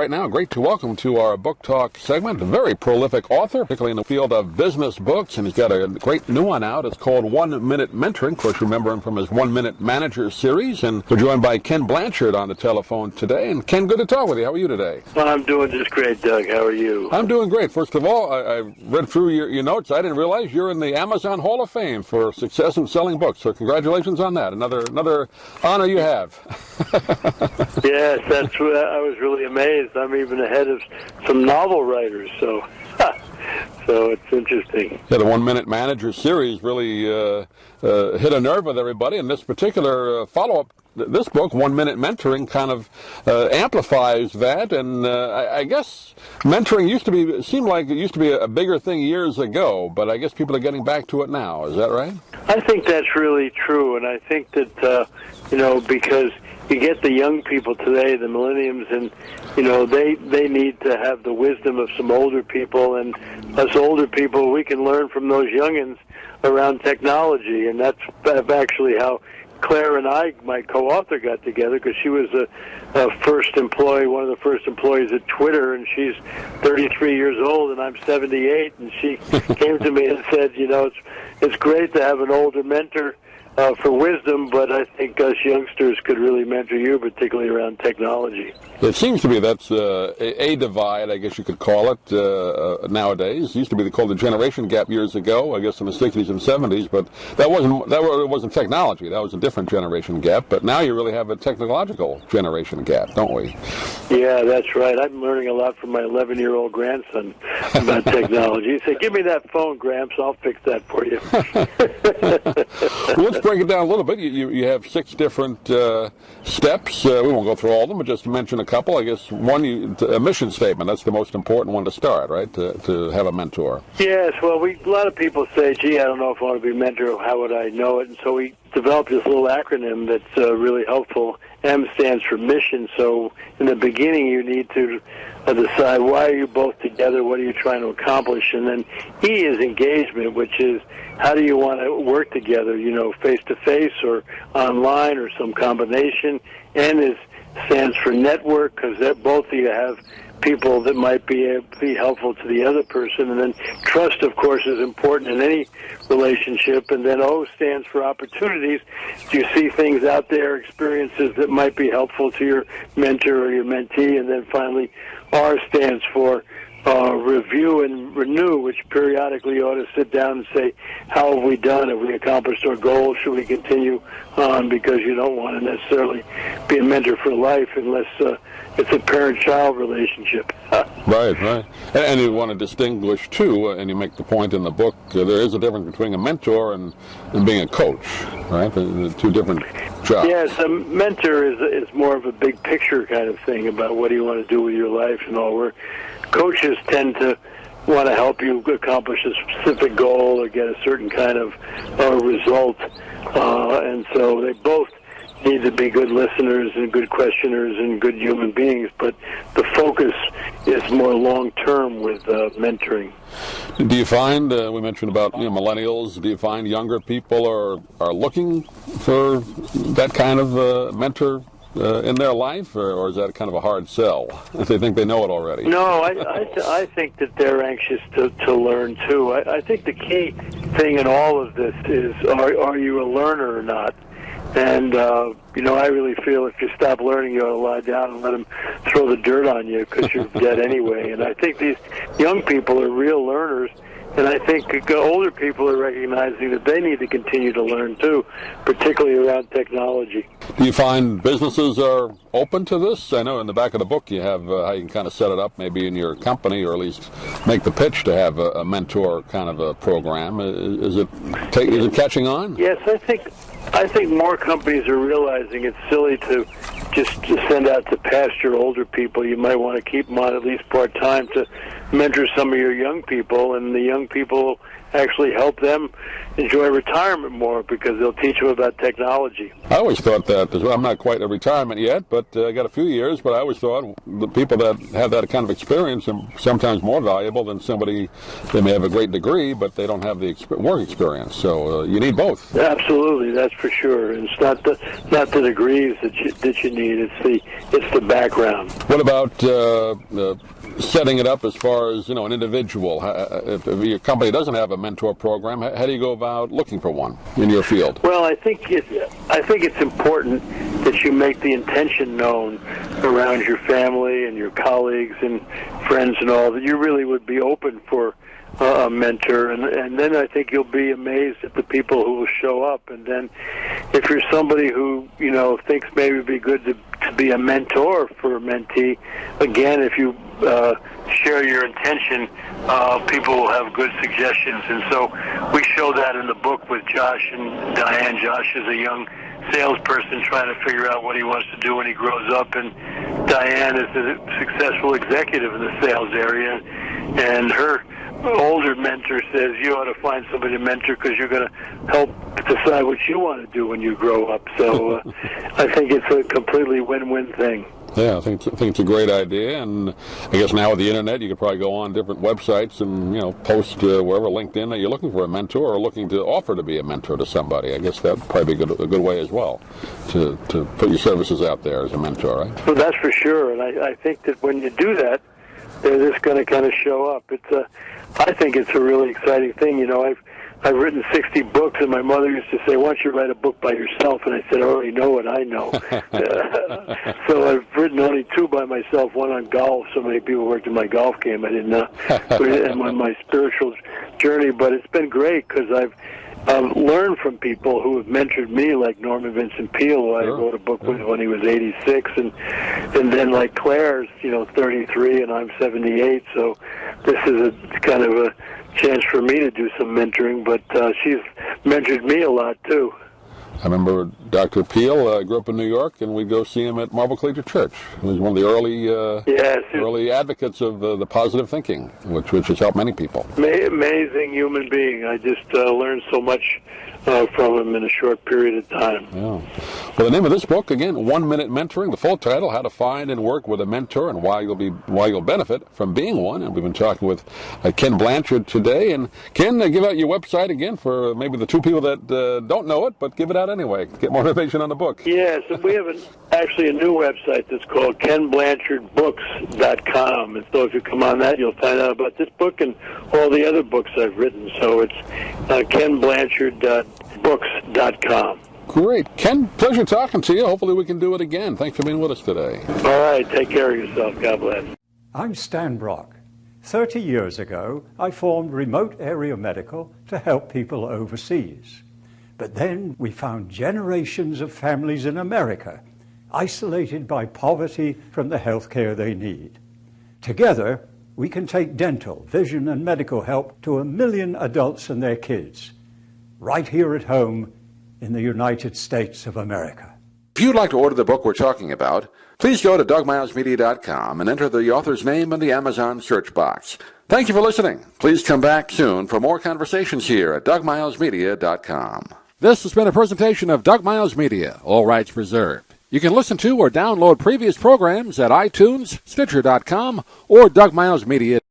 right now. Great to welcome to our Book Talk segment a very prolific author, particularly in the field of business books, and he's got a great new one out. It's called 1 Minute Mentoring. Of course, remember him from his 1 Minute Manager series, and we're joined by Ken Blanchard on the telephone today. And Ken, good to talk with you. How are you today? Well, I'm doing just great, Doug. How are you? I'm doing great. First of all, I read through your notes. I didn't realize you're in the Amazon Hall of Fame for success in selling books, so congratulations on that. Another honor you have. Yes, that's what I was really amazed. I'm even ahead of some novel writers, so it's interesting. Yeah, the 1 Minute Manager series really hit a nerve with everybody, and this particular follow-up, this book, 1 Minute Mentoring, kind of amplifies that. And I guess mentoring seemed like it used to be a bigger thing years ago, but I guess people are getting back to it now. Is that right? I think that's really true, and I think that because you get the young people today, the millenniums, and they need to have the wisdom of some older people, and us older people, we can learn from those youngins around technology, and that's actually how Claire and I, my co-author, got together, because she was one of the first employees at Twitter, and she's 33 years old, and I'm 78, and she came to me and said, it's great to have an older mentor for wisdom, but I think us youngsters could really mentor you, particularly around technology. It seems to be that's a divide, I guess you could call it, nowadays. It used to be called the generation gap years ago, I guess in the 60s and 70s, but that wasn't technology. That was a different generation gap, but now you really have a technological generation gap, don't we? Yeah, that's right. I'm learning a lot from my 11-year-old grandson about technology. He said, "Give me that phone, Gramps. I'll fix that for you." Well, let's break it down a little bit. You have 6 different steps. We won't go through all of them, but just to mention a couple. I guess one, a mission statement. That's the most important one to start, right? To have a mentor. Yes. Well, a lot of people say, "Gee, I don't know if I want to be a mentor. How would I know it?" And so we developed this little acronym that's really helpful. M stands for mission. So in the beginning, you need to decide why are you both together, what are you trying to accomplish, and then E is engagement, which is how do you want to work together, face-to-face or online or some combination. N stands for network, because both of you have people that might be helpful to the other person. And then trust, of course, is important in any relationship. And then O stands for opportunities. Do you see things out there, experiences that might be helpful to your mentor or your mentee? And then finally, R stands for review and renew, which periodically you ought to sit down and say, how have we done? Have we accomplished our goals? Should we continue on? Because you don't want to necessarily be a mentor for life unless it's a parent-child relationship. Right. And you want to distinguish, too, and you make the point in the book, there is a difference between a mentor and being a coach, right? The 2 different jobs. Yes, a mentor is more of a big picture kind of thing about what do you want to do with your life and all. Where coaches tend to want to help you accomplish a specific goal or get a certain kind of result. And so they both need to be good listeners and good questioners and good human beings, but the focus is more long-term with mentoring. Do you find, we mentioned about millennials, do you find younger people are looking for that kind of mentor in their life, or is that kind of a hard sell if they think they know it already? No, I think that they're anxious to learn too. I think the key thing in all of this is are you a learner or not? And, I really feel if you stop learning, you ought to lie down and let them throw the dirt on you because you're dead anyway. And I think these young people are real learners, and I think older people are recognizing that they need to continue to learn too, particularly around technology. Do you find businesses are open to this? I know in the back of the book you have how you can kind of set it up maybe in your company, or at least make the pitch to have a mentor kind of a program. Is it catching on? Yes, I think more companies are realizing it's silly to just send out to pasture older people. You might want to keep them on at least part-time to mentor some of your young people, and the young people actually help them enjoy retirement more because they'll teach them about technology. I always thought that as well. I'm not quite at retirement yet, but I got a few years, but I always thought the people that have that kind of experience are sometimes more valuable than somebody, they may have a great degree, but they don't have the work experience. So you need both. Absolutely, that's for sure. And it's not the degrees that you need, it's the background. What about setting it up as far as, an individual? If your company doesn't have a mentor program, how do you go about looking for one in your field? Well, I think it's important that you make the intention known around your family and your colleagues and friends and all that you really would be open for a mentor, and then I think you'll be amazed at the people who will show up. And then if you're somebody who thinks maybe it'd be good to be a mentor for a mentee, again, if you share your intention, people will have good suggestions. And so we show that in the book with Josh and Diane. Josh is a young salesperson trying to figure out what he wants to do when he grows up, and Diane is a successful executive in the sales area, and her older mentor says you ought to find somebody to mentor because you're going to help decide what you want to do when you grow up. So I think it's a completely win-win thing. Yeah, I think it's a great idea, and I guess now with the internet, you could probably go on different websites and post wherever, LinkedIn, that you're looking for a mentor or looking to offer to be a mentor to somebody. I guess that'd probably be a good way as well to put your services out there as a mentor, right? Well, that's for sure, and I think that when you do that, they're just going to kind of show up. I think it's a really exciting thing. I've written 60 books, and my mother used to say, "Why don't you write a book by yourself?" And I said, "I already know what I know." So I've written only 2 by myself, one on golf. So many people worked in my golf game. I didn't know. And on my spiritual journey. But it's been great because I've learned from people who have mentored me, like Norman Vincent Peale, who I wrote a book with when he was 86, and then like Claire's, 33, and I'm 78. So this is a kind of a chance for me to do some mentoring, but she's mentored me a lot too. I remember Dr. Peale grew up in New York, and we'd go see him at Marble Collegiate Church. He was one of the early advocates of the positive thinking, which has helped many people. Amazing human being. I just learned so much from him in a short period of time. Yeah. Well, the name of this book, again, 1 Minute Mentoring, the full title, How to Find and Work with a Mentor and Why You'll Benefit from Being One. And we've been talking with Ken Blanchard today. And Ken, give out your website again for maybe the 2 people that don't know it, but give it out anyway. Get more information on the book. Yes, and we have actually a new website that's called KenBlanchardBooks.com. And so if you come on that, you'll find out about this book and all the other books I've written. So it's KenBlanchardBooks.com. Great. Ken, pleasure talking to you. Hopefully we can do it again. Thanks for being with us today. All right. Take care of yourself. God bless. I'm Stan Brock. 30 years ago, I formed Remote Area Medical to help people overseas. But then we found generations of families in America isolated by poverty from the health care they need. Together, we can take dental, vision, and medical help to 1 million adults and their kids, right here at home in the United States of America. If you'd like to order the book we're talking about, please go to DougMilesMedia.com and enter the author's name in the Amazon search box. Thank you for listening. Please come back soon for more conversations here at DougMilesMedia.com. This has been a presentation of Doug Miles Media, all rights reserved. You can listen to or download previous programs at iTunes, Stitcher.com, or DougMilesMedia.com.